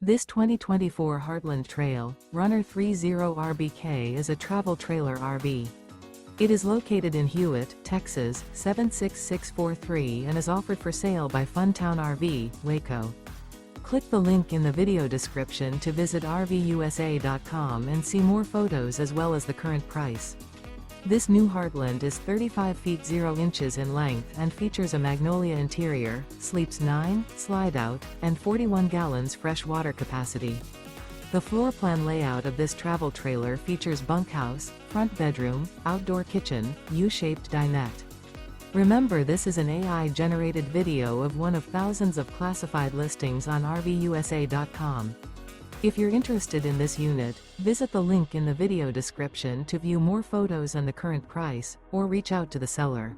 This 2024 Heartland Trail Runner 30RBK is a travel trailer RV. It is located in Hewitt, Texas 76643 and is offered for sale by Funtown RV, Waco. Click the link in the video description to visit RVUSA.com and see more photos as well as the current price. This new Heartland is 35 feet 0 inches in length and features a MAGNOLIA interior, sleeps 9, slide-out, and 41 gallons fresh water capacity. The floor plan layout of this travel trailer features bunkhouse, front bedroom, outdoor kitchen, U-shaped dinette. Remember, this is an AI-generated video of one of thousands of classified listings on RVUSA.com. If you're interested in this unit, visit the link in the video description to view more photos and the current price, or reach out to the seller.